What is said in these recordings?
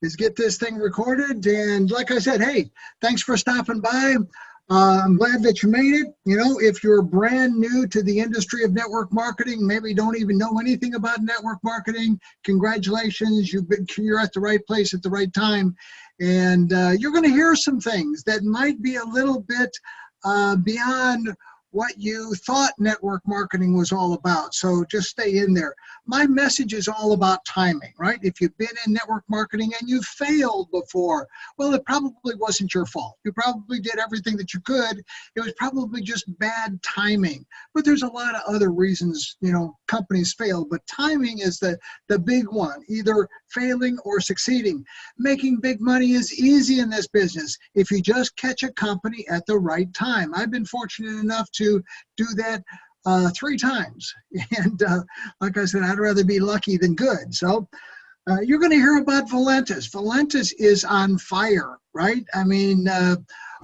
is get this thing recorded. And like I said, hey, thanks for stopping by. I'm glad that you made it. You know, if you're brand new to the industry of network marketing, maybe don't even know anything about network marketing, congratulations, you're at the right place at the right time. And you're going to hear some things that might be a little bit beyond what you thought network marketing was all about. So just stay in there. My message is all about timing, right? If you've been in network marketing and you failed before, well, it probably wasn't your fault. You probably did everything that you could. It was probably just bad timing. But there's a lot of other reasons, you know, companies fail. But timing is the big one, either failing or succeeding. Making big money is easy in this business if you just catch a company at the right time. I've been fortunate enough to do that 3 times. And like I said, I'd rather be lucky than good. So you're going to hear about Valentis. Valentis is on fire, right? I mean,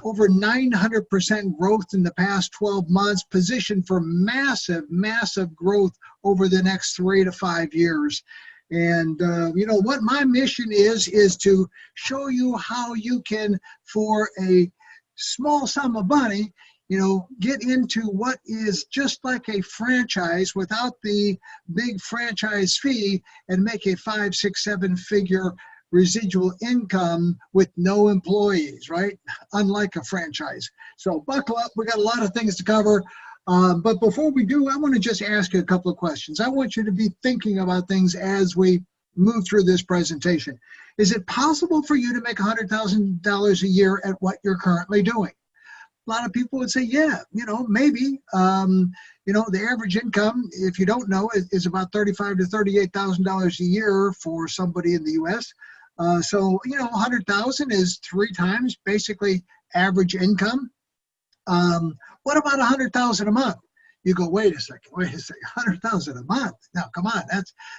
over 900% growth in the past 12 months, positioned for massive, massive growth over the next 3 to 5 years. And you know what my mission is to show you how you can, for a small sum of money, you know, get into what is just like a franchise without the big franchise fee and make a 5, 6, 7-figure residual income with no employees, right? Unlike a franchise. So buckle up. We got a lot of things to cover. But before we do, I want to just ask you a couple of questions. I want you to be thinking about things as we move through this presentation. Is it possible for you to make $100,000 a year at what you're currently doing? A lot of people would say, yeah, you know, maybe. You know, the average income, if you don't know, is about $35,000 to $38,000 a year for somebody in the U.S. So, you know, 100,000 is 3 times basically average income. What about 100,000 a month? You go, wait a second, 100,000 a month? Now, come on,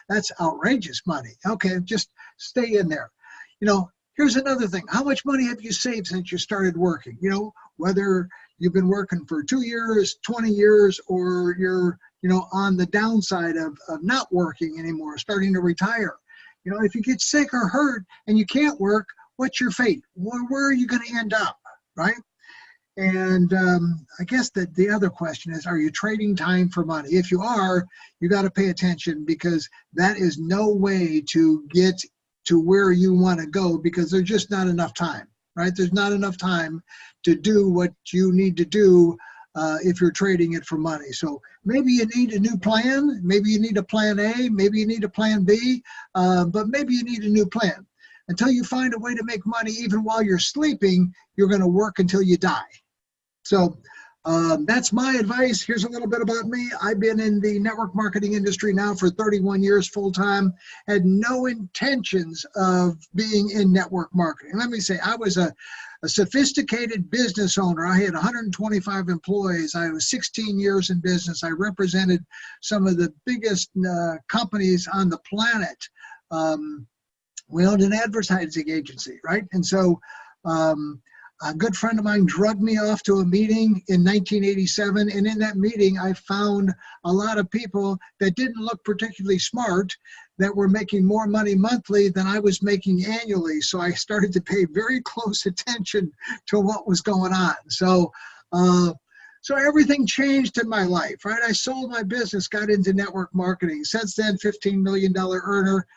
that's outrageous money. Okay, just stay in there. You know, here's another thing. How much money have you saved since you started working? You know, whether you've been working for 2 years, 20 years, or you're, you know, on the downside of not working anymore, starting to retire. You know, if you get sick or hurt and you can't work, what's your fate? Where are you going to end up, right? And I guess that the other question is, are you trading time for money? If you are, you got to pay attention, because that is no way to get to where you want to go, because there's just not enough time, right? There's not enough time to do what you need to do if you're trading it for money. So maybe you need a new plan. Maybe you need a plan A. Maybe you need a plan B. But maybe you need a new plan. Until you find a way to make money even while you're sleeping, you're going to work until you die. So that's my advice. Here's a little bit about me. I've been in the network marketing industry now for 31 years full-time. Had no intentions of being in network marketing. Let me say, I was a sophisticated business owner. I had 125 employees. I was 16 years in business. I represented some of the biggest companies on the planet. We owned an advertising agency, right? And so a good friend of mine drugged me off to a meeting in 1987, and in that meeting, I found a lot of people that didn't look particularly smart, that were making more money monthly than I was making annually. So I started to pay very close attention to what was going on. So everything changed in my life, right? I sold my business, got into network marketing. Since then, $15 million earner,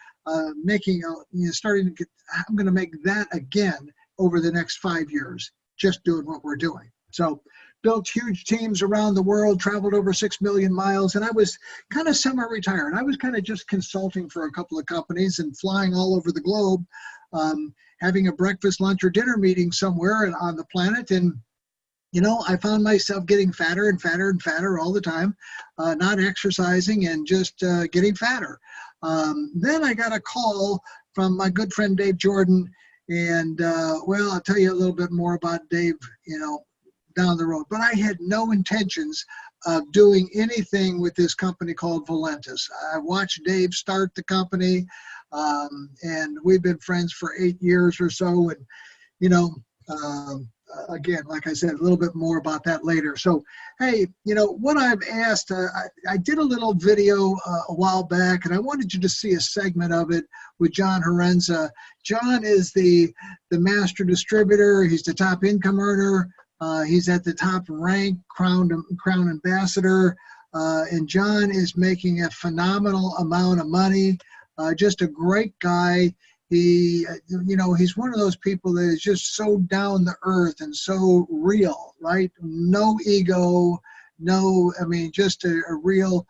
making, starting to get, I'm going to make that again over the next 5 years, just doing what we're doing. So built huge teams around the world, traveled over 6 million miles, and I was kind of semi-retired. I was kind of just consulting for a couple of companies and flying all over the globe, having a breakfast, lunch, or dinner meeting somewhere on the planet. And, you know, I found myself getting fatter and fatter and fatter all the time, not exercising and just getting fatter. Then I got a call from my good friend Dave Jordan. And, well, I'll tell you a little bit more about Dave, you know, down the road. But I had no intentions of doing anything with this company called Valentis. I watched Dave start the company, and we've been friends for 8 years or so. And, you know, again, like I said, a little bit more about that later. So, hey, what I've asked, I did a little video a while back, and I wanted you to see a segment of it with John Herenza. John is the master distributor. He's the top income earner. He's at the top rank, Crown Ambassador. And John is making a phenomenal amount of money. Just a great guy. He, he's one of those people that is just so down to earth and so real, right? No ego, just a real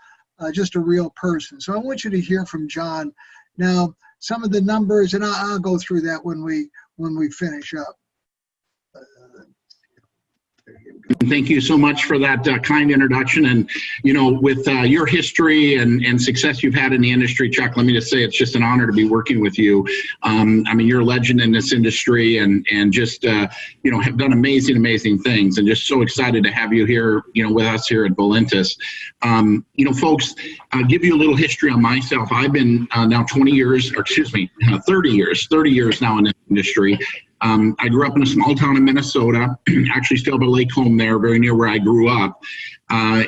person. So I want you to hear from John. Now, some of the numbers, and I'll go through that when we finish up. Thank you so much for that kind introduction. And, with your history and success you've had in the industry, Chuck, let me just say it's just an honor to be working with you. You're a legend in this industry and just, have done amazing things, and just so excited to have you here, with us here at Valentis. Folks, I'll give you a little history on myself. I've been now 30 years now in this industry. I grew up in a small town in Minnesota, actually still have a lake home there, very near where I grew up. I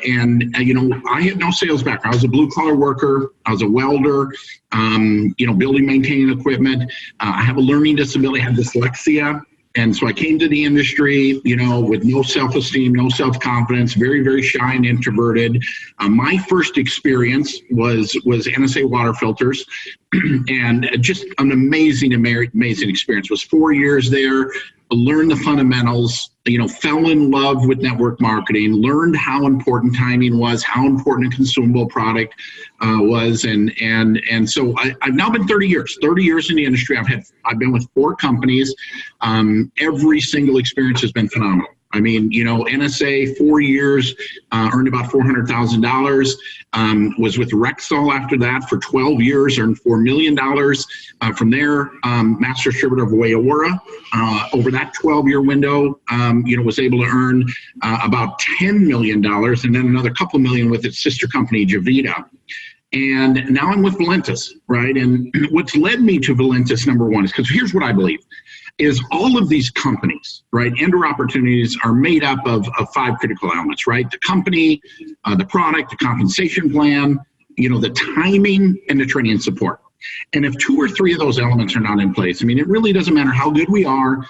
had no sales background. I was a blue collar worker. I was a welder, building, maintaining equipment. I have a learning disability, I have dyslexia. And so I came to the industry, with no self-esteem, no self-confidence, very, very shy and introverted. My first experience was NSA water filters, and just an amazing experience. It was 4 years there. Learned the fundamentals, fell in love with network marketing, learned how important timing was, how important a consumable product was. And so I've now been 30 years in the industry. I've been with 4 companies. Every single experience has been phenomenal. NSA, 4 years, earned about $400,000. Was with Rexall after that for 12 years, earned $4 million. From there, master distributor of Wayora. Over that 12-year window, was able to earn about $10 million, and then another couple million with its sister company, Javita. And now I'm with Valentis, right? And what's led me to Valentis, number one, is because here's what I believe. Is all of these companies, right, and/or opportunities are made up of 5 critical elements, right? The company, the product, the compensation plan, the timing, and the training and support. And if 2 or 3 of those elements are not in place, it really doesn't matter how good we are,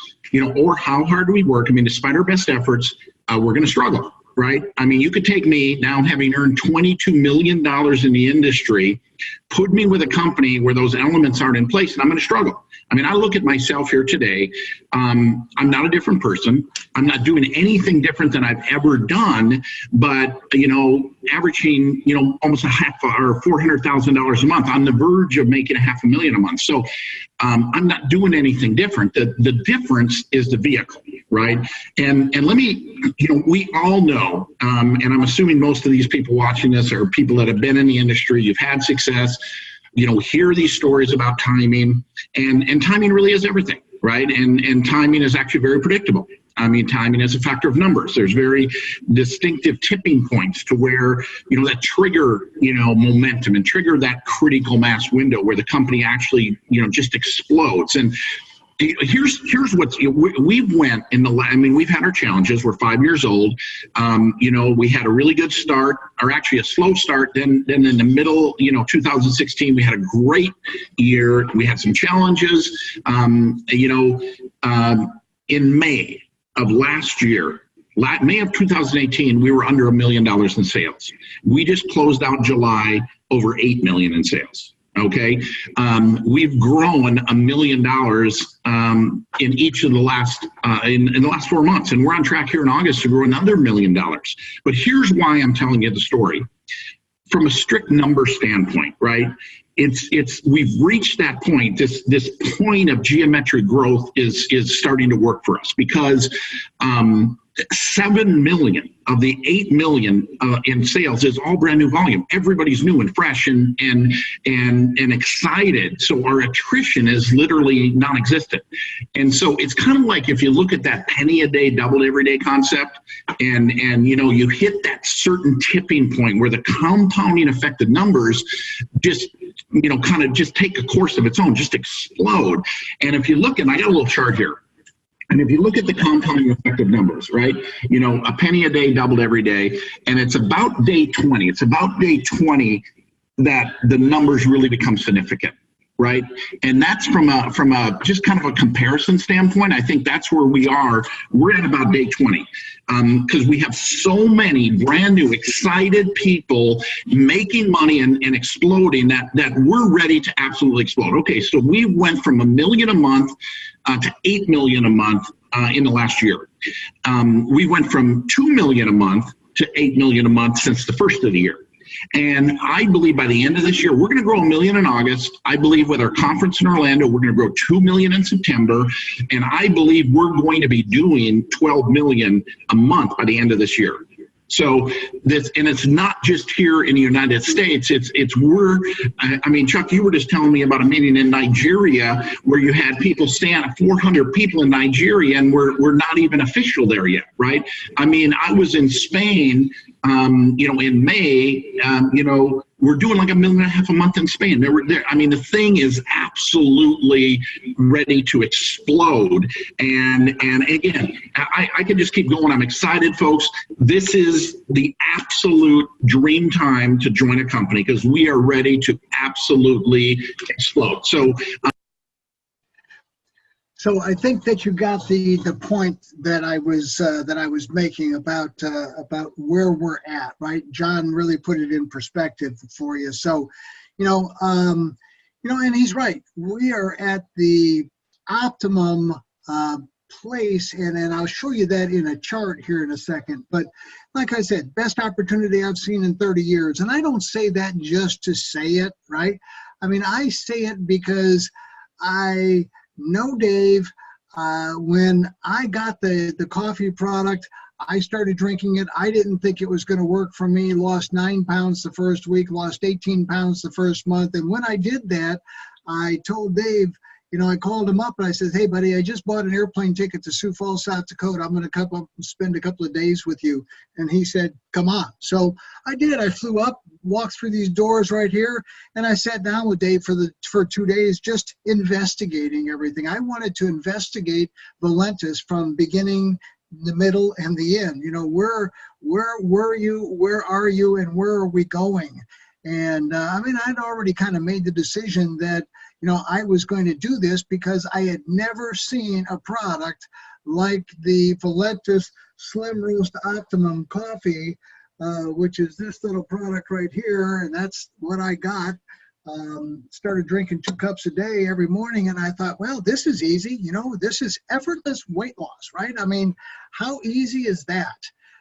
or how hard we work. Despite our best efforts, we're going to struggle, right? You could take me now, having earned $22 million in the industry, put me with a company where those elements aren't in place, and I'm going to struggle. I look at myself here today. I'm not a different person. I'm not doing anything different than I've ever done, but, averaging, almost $400,000 a month, on the verge of making $500,000 a month. So I'm not doing anything different. The difference is the vehicle, right? And let me, we all know, and I'm assuming most of these people watching this are people that have been in the industry, you've had success, hear these stories about timing, and timing really is everything, right? And timing is actually very predictable. Timing is a factor of numbers. There's very distinctive tipping points to where, that trigger, momentum and trigger that critical mass window where the company actually, just explodes. And here's what's, we've went in the, we've had our challenges. We're 5 years old. We had a really good start, or actually a slow start. Then in the middle, 2016, we had a great year. We had some challenges. In May of last year, May of 2018, we were under $1 million in sales. We just closed out July over $8 million in sales. Okay, we've grown $1 million in each of the last in the last 4 months, and we're on track here in August to grow another $1 million. But here's why I'm telling you the story from a strict number standpoint, right? We've reached that point. This point of geometric growth is starting to work for us because 7 million of the 8 million in sales is all brand new volume. Everybody's new and fresh and excited. So our attrition is literally non-existent. And so it's kind of like if you look at that penny a day, double every day concept, and you hit that certain tipping point where the compounding effect of numbers just kind of just take a course of its own, just explode. And if you look, and I got a little chart here. And if you look at the compounding effect of numbers, right? You know, a penny a day doubled every day. And it's about day 20. It's about day 20 that the numbers really become significant, right? And that's from a just kind of a comparison standpoint. I think that's where we are. We're at about day 20 because we have so many brand new, excited people making money and exploding that we're ready to absolutely explode. Okay, so we went from $1 million a month to $8 million a month in the last year. We went from $2 million a month to $8 million a month since the first of the year. And I believe by the end of this year, we're going to grow $1 million in August. I believe with our conference in Orlando, we're going to grow $2 million in September. And I believe we're going to be doing $12 million a month by the end of this year. So this, and it's not just here in the United States. I mean, Chuck, you were just telling me about a meeting in Nigeria where you had people stand, 400 people in Nigeria, and we're not even official there yet, right? I mean, I was in Spain, you know, in May, you know, we're doing like $1.5 million a month in Spain. I mean, the thing is absolutely ready to explode. And again, I can just keep going. I'm excited, folks. This is the absolute dream time to join a company because we are ready to absolutely explode. So I think that you got the point that I was making about where we're at, right? John really put it in perspective for you. So, you know, and he's right. We are at the optimum place, and I'll show you that in a chart here in a second. But like I said, best opportunity I've seen in 30 years, and I don't say that just to say it, right? I mean, I say it because I know Dave. When I got the coffee product, I started drinking it. I didn't think it was going to work for me. Lost 9 pounds the first week, lost 18 pounds the first month. And when I did that, I told Dave, you know, I called him up and I said, hey, buddy, I just bought an airplane ticket to Sioux Falls, South Dakota. I'm going to come up and spend a couple of days with you. And he said, come on. So I did. I flew up, walked through these doors right here, and I sat down with Dave for 2 days just investigating everything. I wanted to investigate Valentis from beginning, the middle, and the end. You know, where were you, where are you, and where are we going? And I mean, I'd already kind of made the decision that, you know, I was going to do this because I had never seen a product like the Valentis Slim Roast Optimum Coffee, which is this little product right here, and that's what I got. Started drinking 2 cups a day every morning, and I thought, well, this is easy. You know, this is effortless weight loss, right? I mean, how easy is that?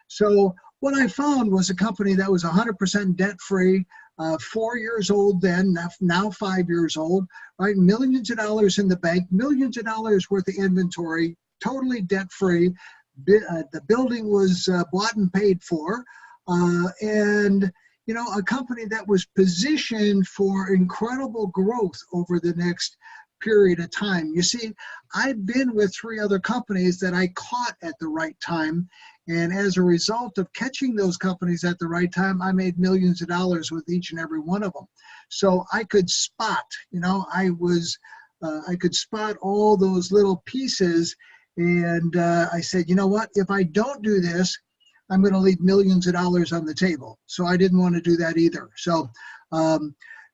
So what I found was a company that was 100% debt-free, 4 years old then, now 5 years old, right? Millions of dollars in the bank, millions of dollars worth of inventory, totally debt-free. The building was bought and paid for, and you know, a company that was positioned for incredible growth over the next period of time. You see, I've been with 3 other companies that I caught at the right time. And as a result of catching those companies at the right time, I made millions of dollars with each and every one of them. So I could spot, you know, I could spot all those little pieces. And I said, you know what, if I don't do this, I'm going to leave millions of dollars on the table. So I didn't want to do that either. So,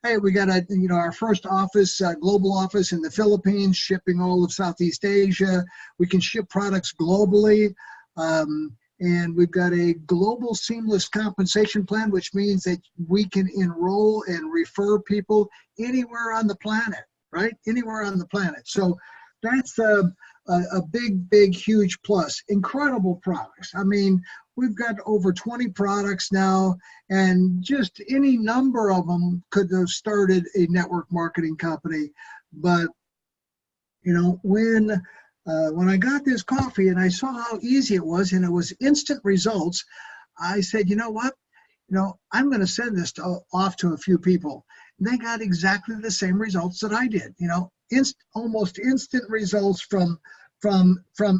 hey, we got our first office, global office in the Philippines, shipping all of Southeast Asia. We can ship products globally. And we've got a global seamless compensation plan, which means that we can enroll and refer people anywhere on the planet, right? Anywhere on the planet. So that's a big, huge plus. Incredible products. I mean, we've got over 20 products now, and just any number of them could have started a network marketing company. But, you know, when I got this coffee and I saw how easy it was, and it was instant results, I said, you know what? You know, I'm going to send this off to a few people. And they got exactly the same results that I did. You know, almost instant results from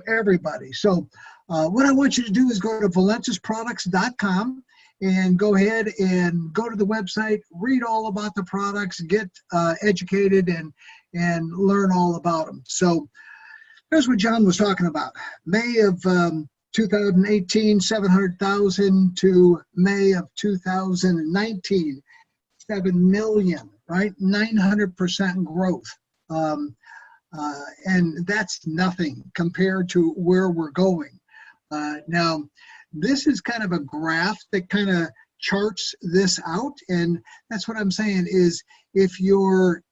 everybody. So what I want you to do is go to valentisproducts.com and go ahead and go to the website, read all about the products, get educated, and learn all about them. So Here's what John was talking about. May of 2018, 700,000 to May of 2019, 7 million, right? 900% growth. And that's nothing compared to where we're going. Now, this is kind of a graph that kind of charts this out. And that's what I'm saying is if you're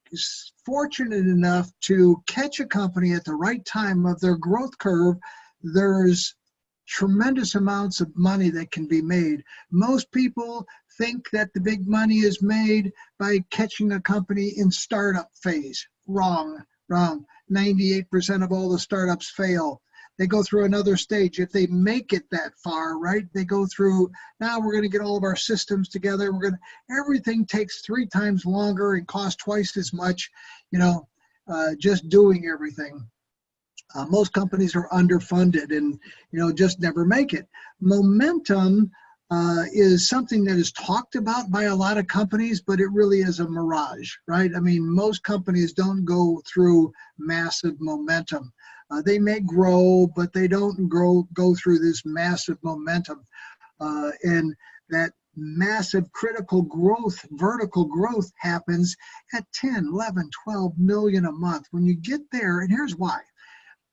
fortunate enough to catch a company at the right time of their growth curve, there's tremendous amounts of money that can be made. Most people think that the big money is made by catching a company in startup phase. Wrong. 98% of all the startups fail. They go through another stage. If they make it that far, right, they go through, now we're going to get all of our systems together. Everything takes 3 times longer and costs twice as much, just doing everything. Most companies are underfunded and, just never make it. Momentum is something that is talked about by a lot of companies, but it really is a mirage, right? I mean, most companies don't go through massive momentum. They may grow, but they don't go through this massive momentum. And that massive critical growth, vertical growth happens at 10, 11, 12 million a month. When you get there, and here's why.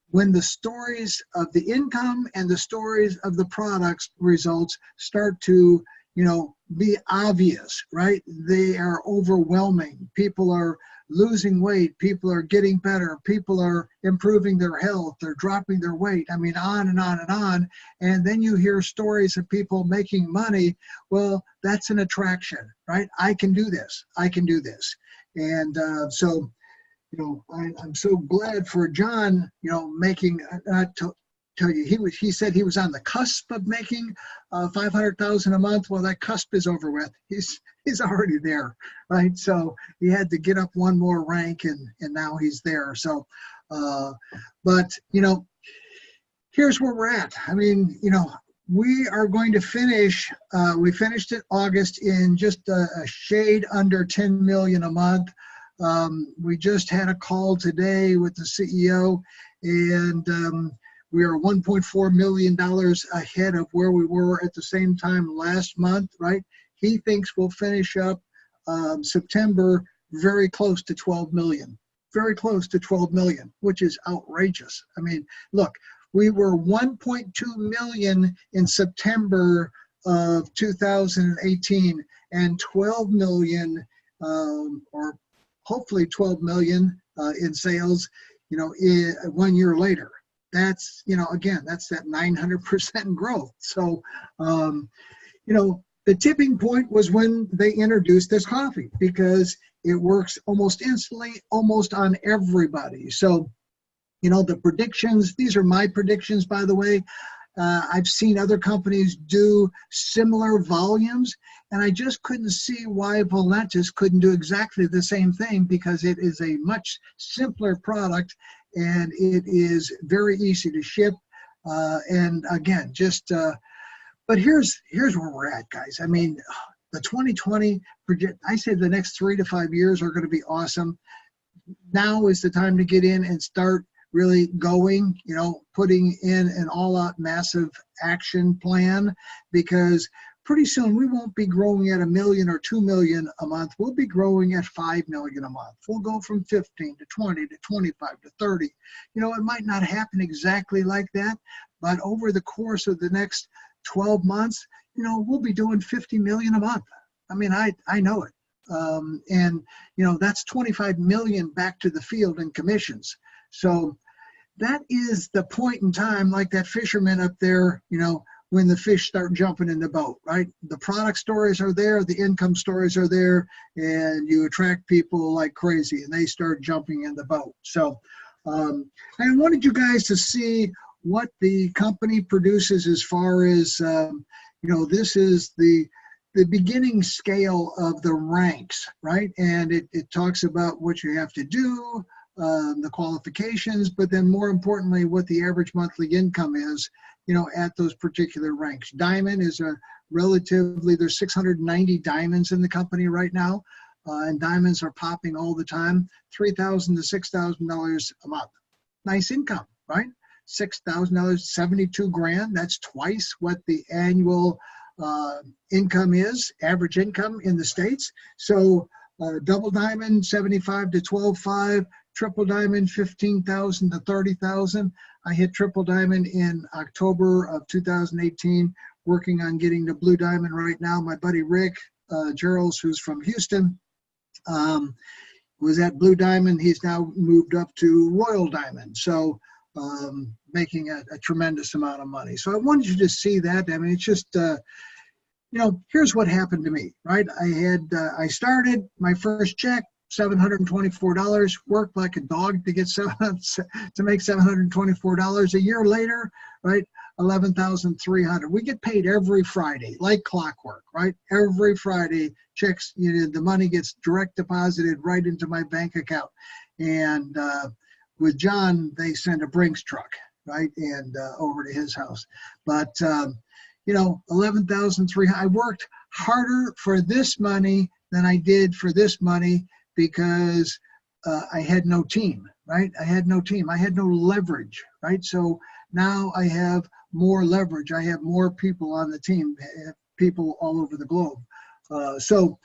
When the stories of the income and the stories of the products results start to, be obvious, right? They are overwhelming. People are losing weight. People are getting better. People are improving their health. They're dropping their weight. I mean, on and on and on. And then you hear stories of people making money. Well, that's an attraction, right? I can do this. I can do this. And so, I'm so glad for John, making, tell you, he said he was on the cusp of making 500,000 a month. Well, that cusp is over with. He's already there, right? So he had to get up one more rank, and now he's there. So, but here's where we're at. I mean, we are going to finish. We finished in August in just a shade under 10 million a month. We just had a call today with the CEO, and we are $1.4 million ahead of where we were at the same time last month, right? He thinks we'll finish up September very close to 12 million, very close to 12 million, which is outrageous. I mean, look, we were 1.2 million in September of 2018 and 12 million or hopefully 12 million in sales, in 1 year later. That's, again, that's that 900% growth. So, the tipping point was when they introduced this coffee, because it works almost instantly, almost on everybody. So, the predictions, these are my predictions, by the way. I've seen other companies do similar volumes, and I just couldn't see why Volantis couldn't do exactly the same thing, because it is a much simpler product and it is very easy to ship. And again, but here's where we're at, guys. I mean, the 2020 I said the next 3 to 5 years are going to be awesome. Now is the time to get in and start really going, putting in an all-out massive action plan, because pretty soon we won't be growing at 1 million or 2 million a month. We'll be growing at 5 million a month. We'll go from 15 to 20 to 25 to 30. It might not happen exactly like that, but over the course of the next 12 months, we'll be doing 50 million a month. I mean, I know it. And that's 25 million back to the field in commissions. So that is the point in time, like that fisherman up there, when the fish start jumping in the boat, right? The product stories are there, the income stories are there, and you attract people like crazy, and they start jumping in the boat. So I wanted you guys to see what the company produces as far as, this is the beginning scale of the ranks, right? And it talks about what you have to do, the qualifications, but then more importantly, what the average monthly income is, at those particular ranks. Diamond is there's 690 diamonds in the company right now, and diamonds are popping all the time, $3,000 to $6,000 a month. Nice income, right? $6,000, 72 grand. That's twice what the annual income is, average income in the States. So double diamond, 75 to 12.5, triple diamond, 15,000 to 30,000. I hit triple diamond in October of 2018, working on getting the blue diamond right now. My buddy Rick Gerals, who's from Houston, was at blue diamond. He's now moved up to royal diamond. So making a tremendous amount of money. So I wanted you to see that. I mean, it's just, here's what happened to me, right? I started my first check, $724, worked like a dog to get to make $724. A year later, right, 11,300. We get paid every Friday, like clockwork, right? Every Friday, checks, the money gets direct deposited right into my bank account. And with John, they send a Brinks truck, right, and over to his house. But 11,300. I worked harder for this money than I did for this money because I had no team, right? I had no team. I had no leverage, right? So now I have more leverage. I have more people on the team, people all over the globe. So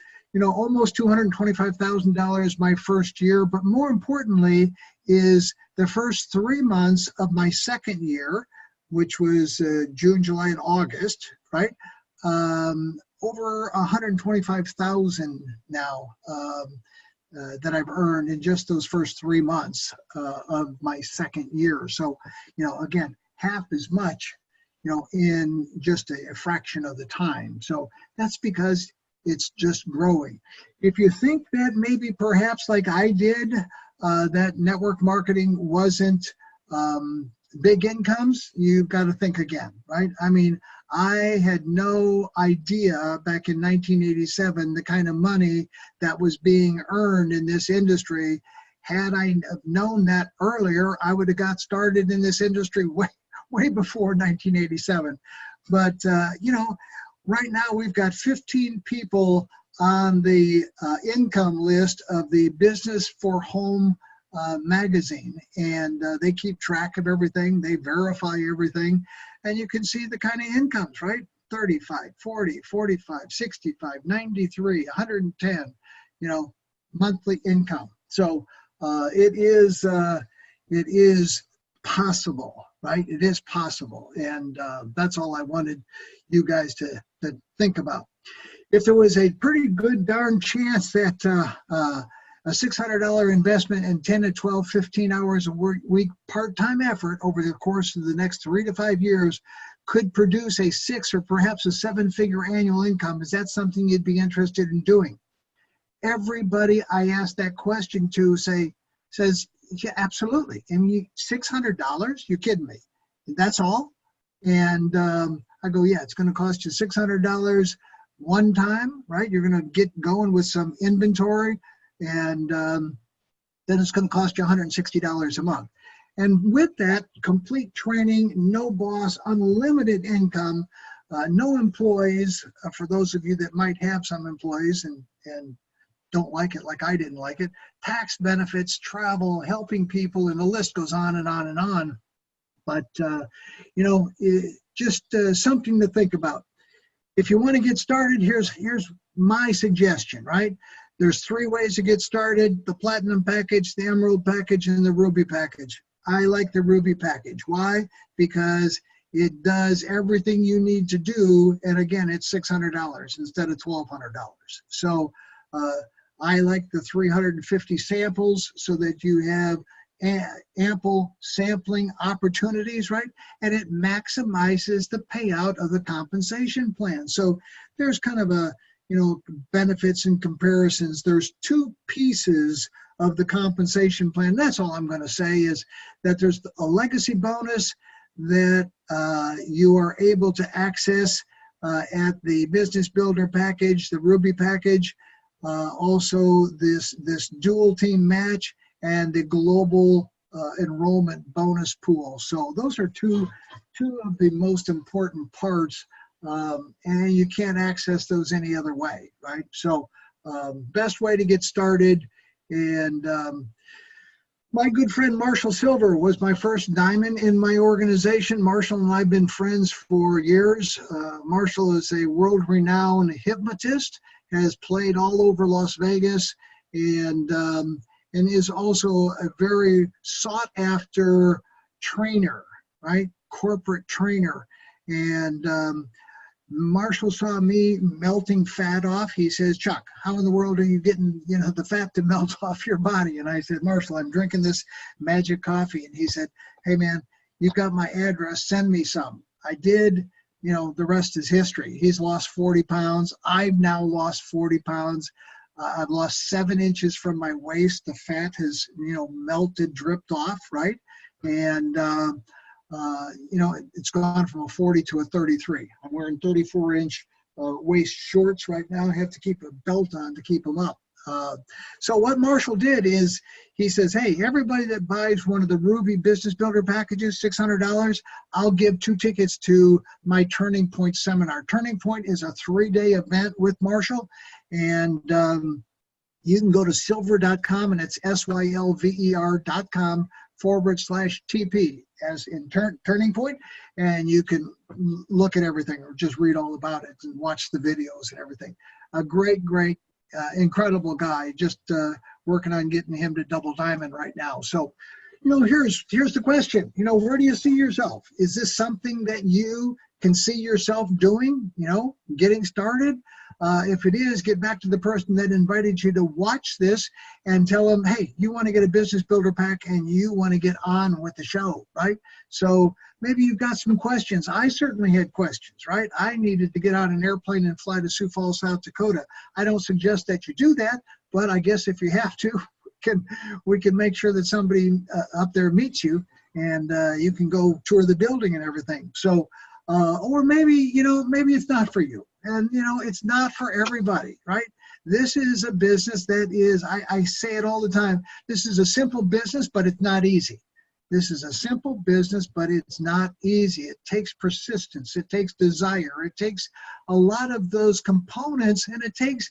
almost $225,000 my first year, but more importantly is the first 3 months of my second year, which was June, July, and August, right? Over 125,000 now that I've earned in just those first 3 months of my second year. So, again, half as much, in just a fraction of the time. So that's because it's just growing. If you think that maybe perhaps like I did, that network marketing wasn't big incomes, you've got to think again, right? I mean, I had no idea back in 1987 the kind of money that was being earned in this industry. Had I known that earlier, I would have got started in this industry way before 1987. But, right now we've got 15 people on the income list of the Business for Home magazine, and they keep track of everything. They verify everything, and you can see the kind of incomes, right? 35, 40, 45, 65, 93, 110, monthly income. So it is possible, right? It is possible, and that's all I wanted you guys to think about. If there was a pretty good darn chance that a $600 investment in 10 to 12, 15 hours a week part-time effort over the course of the next 3 to 5 years could produce a 6 or perhaps a 7-figure annual income, is that something you'd be interested in doing? Everybody I asked that question to says, yeah, absolutely. I mean, $600? You're kidding me. That's all? And I go, yeah, it's going to cost you $600 one time, right? You're going to get going with some inventory, and then it's going to cost you $160 a month. And with that, complete training, no boss, unlimited income, no employees, for those of you that might have some employees and don't like it like I didn't like it, tax benefits, travel, helping people, and the list goes on and on and on. But, just something to think about. If you want to get started, here's my suggestion, right? There's 3 ways to get started: the platinum package, the emerald package, and the ruby package. I like the ruby package. Why? Because it does everything you need to do, and again, it's $600 instead of $1,200. So I like the 350 samples so that you have ample sampling opportunities, right? And it maximizes the payout of the compensation plan. So there's kind of a, benefits and comparisons. There's 2 pieces of the compensation plan. That's all I'm going to say, is that there's a legacy bonus that you are able to access at the Business Builder package, the Ruby package, also this dual team match, and the global enrollment bonus pool. So those are two of the most important parts, and you can't access those any other way, right? So best way to get started. And My good friend Marshall Silver was my first diamond in my organization. Marshall and I have been friends for years. Marshall is a world-renowned hypnotist, has played all over Las Vegas, and is also a very sought-after trainer, right? Corporate trainer. And Marshall saw me melting fat off. He says, Chuck, how in the world are you getting, the fat to melt off your body? And I said, Marshall, I'm drinking this magic coffee. And he said, hey man, you've got my address, send me some. I did, the rest is history. He's lost 40 pounds. I've now lost 40 pounds. I've lost 7 inches from my waist. The fat has, melted, dripped off, right? And, it's gone from a 40 to a 33. I'm wearing 34-inch waist shorts right now. I have to keep a belt on to keep them up. So what Marshall did is he says, hey, everybody that buys one of the Ruby Business Builder packages, $600, I'll give 2 tickets to my Turning Point seminar. Turning Point is a 3-day event with Marshall, and you can go to silver.com, and it's sylver.com/TP as in Turning Point, and you can look at everything or just read all about it and watch the videos and everything. A great, incredible guy, just working on getting him to double diamond right now. So, here's the question. Where do you see yourself? Is this something that you can see yourself doing, getting started? If it is, get back to the person that invited you to watch this and tell them, hey, you want to get a business builder pack and you want to get on with the show, right? So maybe you've got some questions. I certainly had questions, right? I needed to get on an airplane and fly to Sioux Falls, South Dakota. I don't suggest that you do that, but I guess if you have to, we can make sure that somebody up there meets you, and you can go tour the building and everything. So, or maybe, maybe it's not for you. And, it's not for everybody, right? This is a business that is, I say it all the time, this is a simple business, but it's not easy. This is a simple business, but it's not easy. It takes persistence. It takes desire. It takes a lot of those components, and it takes,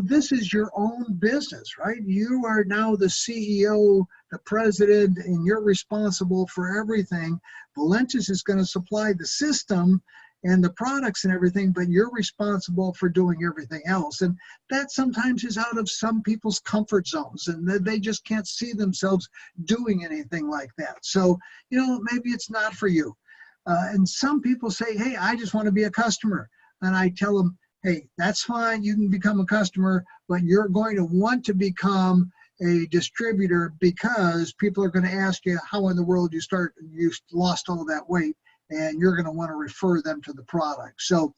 this is your own business, right? You are now the CEO, the president, and you're responsible for everything. Valentis is going to supply the system and the products and everything, but you're responsible for doing everything else. And that sometimes is out of some people's comfort zones, and they just can't see themselves doing anything like that. So, maybe it's not for you. And some people say, hey, I just want to be a customer. And I tell them, hey, that's fine. You can become a customer, but you're going to want to become a distributor, because people are going to ask you how in the world you lost all that weight, and you're going to want to refer them to the product. So,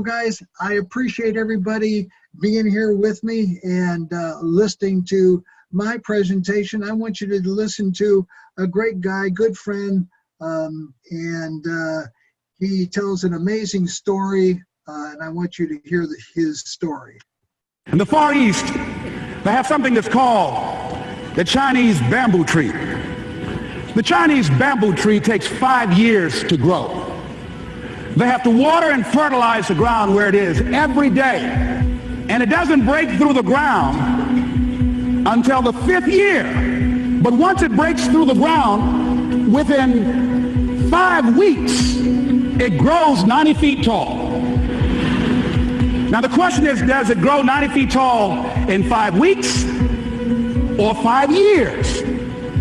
guys, I appreciate everybody being here with me and listening to my presentation. I want you to listen to a great guy, good friend, and he tells an amazing story, and I want you to hear his story. In the Far East, they have something that's called the Chinese bamboo tree. The Chinese bamboo tree takes 5 years to grow. They have to water and fertilize the ground where it is every day. And it doesn't break through the ground until the 5th year. But once it breaks through the ground, within 5 weeks, it grows 90 feet tall. Now the question is, does it grow 90 feet tall in 5 weeks or 5 years?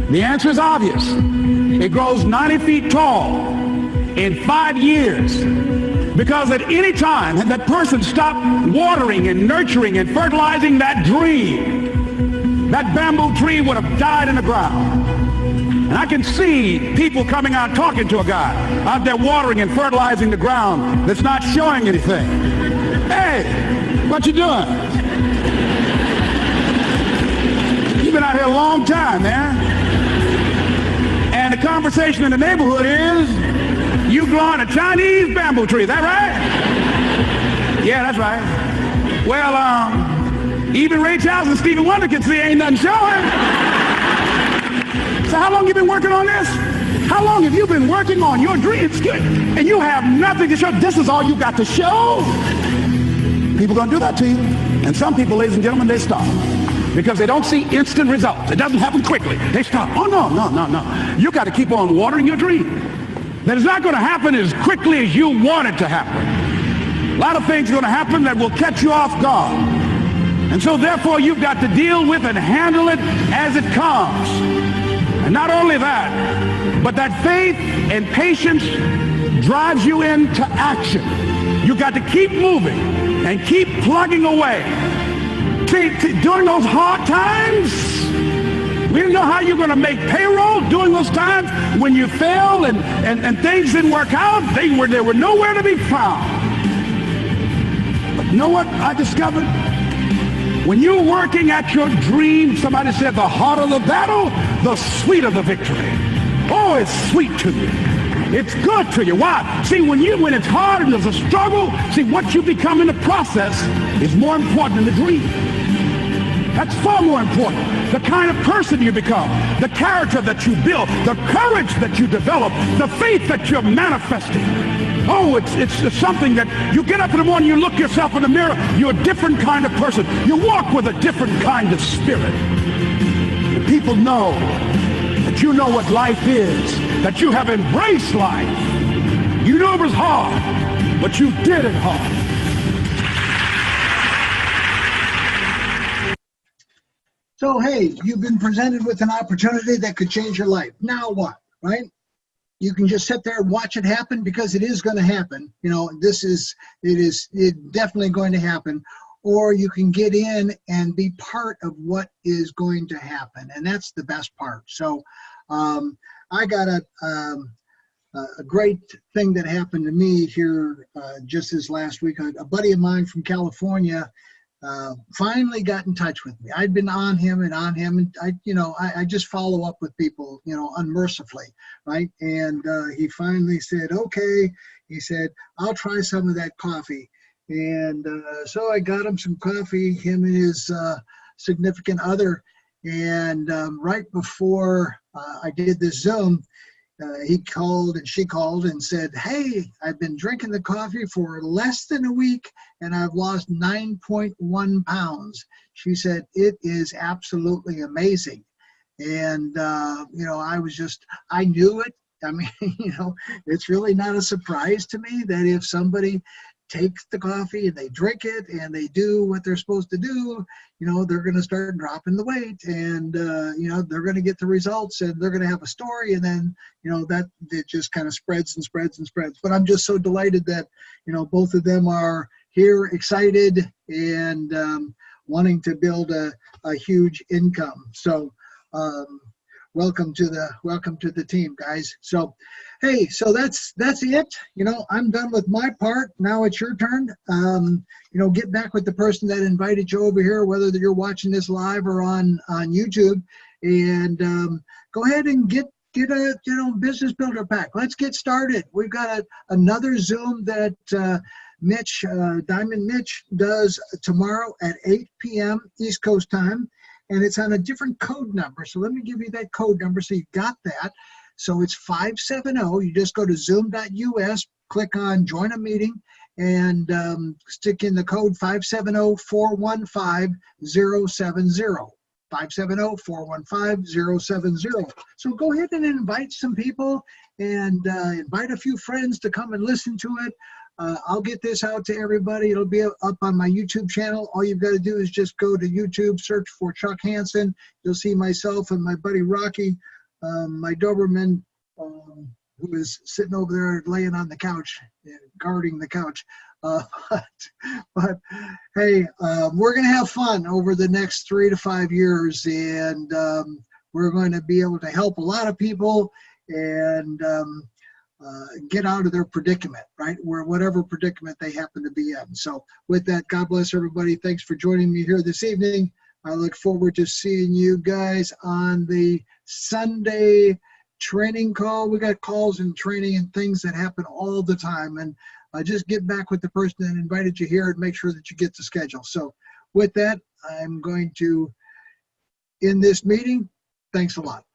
The answer is obvious. It grows 90 feet tall in 5 years, because at any time that person stopped watering and nurturing and fertilizing that dream, that bamboo tree would have died in the ground. And I can see people coming out talking to a guy out there watering and fertilizing the ground that's not showing anything. Hey, what you doing? You've been out here a long time, man. And the conversation in the neighborhood is, you growing a Chinese bamboo tree, is that right? Yeah, that's right. Well, even Ray Charles and Stevie Wonder can see ain't nothing showing. So how long you been working on this? How long have you been working on your dreams? And you have nothing to show. This is all you got to show. People gonna do that to you. And some people, ladies and gentlemen, they stop. because they don't see instant results. It doesn't happen quickly. They stop. Oh, no, no, no, no. You got to keep on watering your dream. That it's not going to happen as quickly as you want it to happen. A lot of things are going to happen that will catch you off guard. And so therefore you've got to deal with and handle it as it comes. And not only that, but that faith and patience drives you into action. You've got to keep moving and keep plugging away. See, during those hard times, we didn't know how you're going to make payroll. During those times when you failed and things didn't work out, they were nowhere to be found. But you know what I discovered? When you're working at your dream, somebody said the harder the battle, the sweeter the victory. Oh, it's sweet to you. It's good to you. Why? See, when it's hard and there's a struggle, see, what you become in the process is more important than the dream. That's far more important. The kind of person you become, the character that you build, the courage that you develop, the faith that you're manifesting. Oh, it's something that you get up in the morning, you look yourself in the mirror, you're a different kind of person. You walk with a different kind of spirit. And people know that you know what life is, that you have embraced life. You know it was hard, but you did it hard. So, hey, you've been presented with an opportunity that could change your life. Now what, right? You can just sit there and watch it happen, because it is going to happen. You know, it is definitely going to happen. Or you can get in and be part of what is going to happen. And that's the best part. So I got a great thing that happened to me here just this last week. A buddy of mine from California finally got in touch with me. I'd been on him, and I just follow up with people, unmercifully, right? And he finally said, okay. He said, I'll try some of that coffee. And so I got him some coffee, him and his significant other. And right before I did this Zoom, he called and she called and said, hey, I've been drinking the coffee for less than a week and I've lost 9.1 pounds. She said, it is absolutely amazing. And, I knew it. I mean, it's really not a surprise to me that if somebody takes the coffee and they drink it and they do what they're supposed to do, they're going to start dropping the weight, and, they're going to get the results, and they're going to have a story, and then, that it just kind of spreads and spreads and spreads. But I'm just so delighted that, both of them are here, excited, and wanting to build a huge income. So, welcome to the team, guys. So, hey, so that's it. I'm done with my part. Now it's your turn. Get back with the person that invited you over here, whether you're watching this live or on YouTube, and go ahead and get a business builder pack. Let's get started. We've got another Zoom that Diamond Mitch does tomorrow at 8 p.m. East Coast time. And it's on a different code number. So let me give you that code number so you got that. So it's 570. You just go to zoom.us, click on join a meeting, and stick in the code 570-415-070. 570-415-070. So go ahead and invite some people, and invite a few friends to come and listen to it. I'll get this out to everybody. It'll be up on my YouTube channel. All you've got to do is just go to YouTube, search for Chuck Hansen. You'll see myself and my buddy Rocky, my Doberman, who is sitting over there laying on the couch, guarding the couch. But hey, we're going to have fun over the next 3 to 5 years, and we're going to be able to help a lot of people and get out of their predicament, right? Whatever predicament they happen to be in. So with that, God bless everybody. Thanks for joining me here this evening. I look forward to seeing you guys on the Sunday training call. We got calls and training and things that happen all the time. And just get back with the person that invited you here and make sure that you get the schedule. So with that, I'm going to end this meeting. Thanks a lot.